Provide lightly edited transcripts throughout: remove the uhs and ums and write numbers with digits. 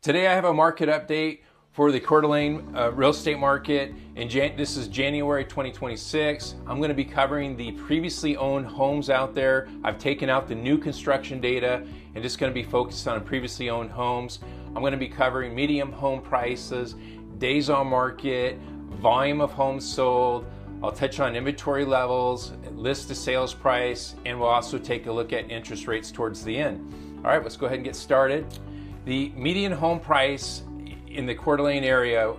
Today I have a market update for the Coeur d'Alene real estate market. This is January 2026. I'm going to be covering the previously owned homes out there. I've taken out the new construction data and just going to be focused on previously owned homes. I'm going to be covering medium home prices, days on market, volume of homes sold. I'll touch on inventory levels, list to sales price, and we'll also take a look at interest rates towards the end. All right, let's go ahead and get started. The median home price in the Coeur d'Alene area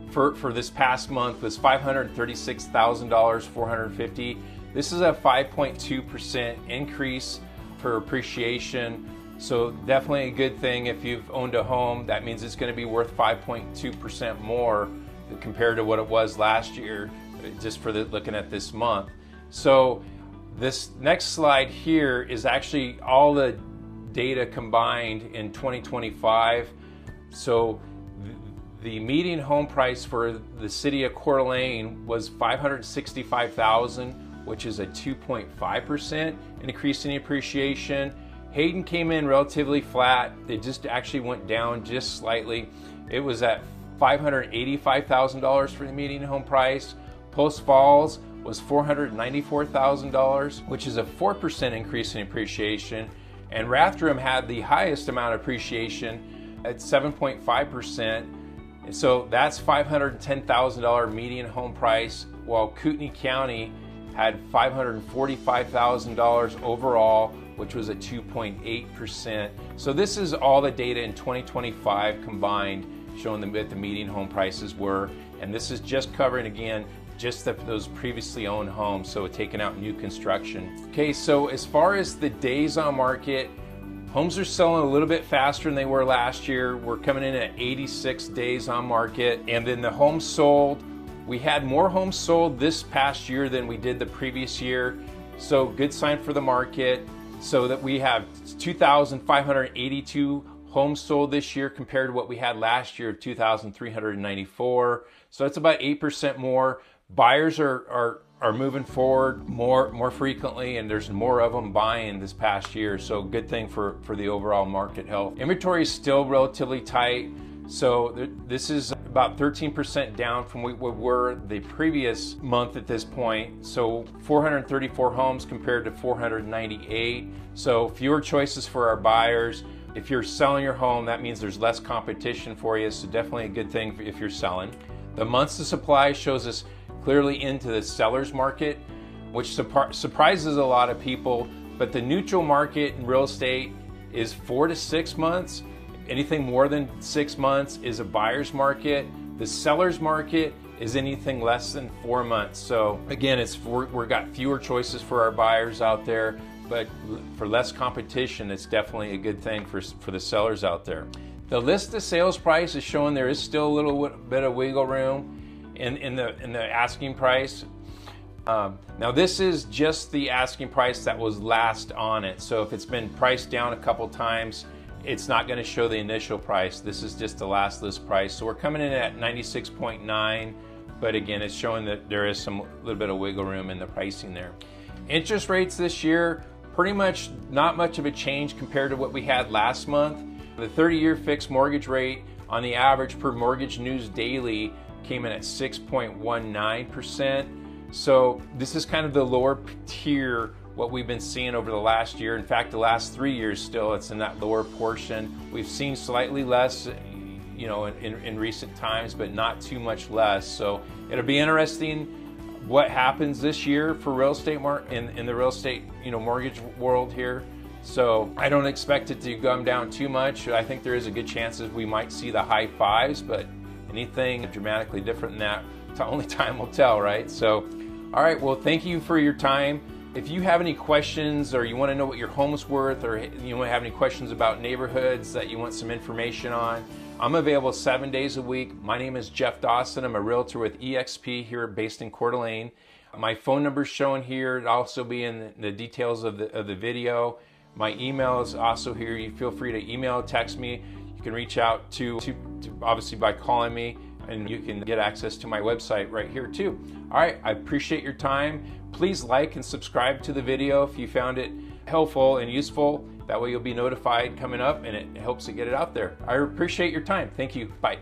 for this past month was $536,000, $450. This is a 5.2% increase for appreciation. So definitely a good thing if you've owned a home. That means it's going to be worth 5.2% more compared to what it was last year, just for looking at this month. So this next slide here is actually all the data combined in 2025. So the median home price for the city of Coeur d'Alene was $565,000, which is a 2.5% increase in appreciation. Hayden came in relatively flat. It just actually went down just slightly. It was at $585,000 for the median home price. Post Falls was $494,000, which is a 4% increase in appreciation. And Rathdrum had the highest amount of appreciation at 7.5%. And so that's $510,000 median home price, while Kootenai County had $545,000 overall, which was a 2.8%. So this is all the data in 2025 combined, showing them what the median home prices were. And this is just covering, again, just those previously owned homes, so taking out new construction. Okay, so as far as the days on market, homes are selling a little bit faster than they were last year. We're coming in at 86 days on market. And then the homes sold, we had more homes sold this past year than we did the previous year. So good sign for the market. So that we have 2,582 homes sold this year compared to what we had last year, 2,394. So it's about 8% more. Buyers are moving forward more frequently, and there's more of them buying this past year. So good thing for the overall market health. Inventory is still relatively tight. So this is about 13% down from what we were the previous month at this point. So 434 homes compared to 498. So fewer choices for our buyers. If you're selling your home, that means there's less competition for you. So definitely a good thing if you're selling. The months of supply shows us clearly into the seller's market, which surprises a lot of people. But the neutral market in real estate is 4 to 6 months. Anything more than 6 months is a buyer's market. The seller's market is anything less than 4 months. So again, we've got fewer choices for our buyers out there, but for less competition, it's definitely a good thing for the sellers out there. The list to sales price is showing there is still a little bit of wiggle room in the asking price. Now this is just the asking price that was last on it. So if it's been priced down a couple times, it's not going to show the initial price. This is just the last list price. So we're coming in at 96.9, but again, it's showing that there is some little bit of wiggle room in the pricing there. Interest rates this year, pretty much not much of a change compared to what we had last month. The 30-year fixed mortgage rate on the average per Mortgage News Daily came in at 6.19%. So this is kind of the lower tier, what we've been seeing over the last year. In fact, the last 3 years still, it's in that lower portion. We've seen slightly less, in recent times, but not too much less. So it'll be interesting what happens this year for real estate in the real estate, mortgage world here. So I don't expect it to come down too much. I think there is a good chance that we might see the high fives, but anything dramatically different than that, only time will tell, right? So, all right, well, thank you for your time. If you have any questions, or you want to know what your home's worth, or you want to have any questions about neighborhoods that you want some information on, I'm available 7 days a week. My name is Jeff Dawson. I'm a realtor with eXp here based in Coeur d'Alene. My phone number is shown here. It'll also be in the details of the video. My email is also here. You feel free to email, text me. You can reach out to obviously by calling me, and you can get access to my website right here too. All right, I appreciate your time. Please like and subscribe to the video if you found it helpful and useful. That way you'll be notified coming up, and it helps to get it out there. I appreciate your time. Thank you. Bye.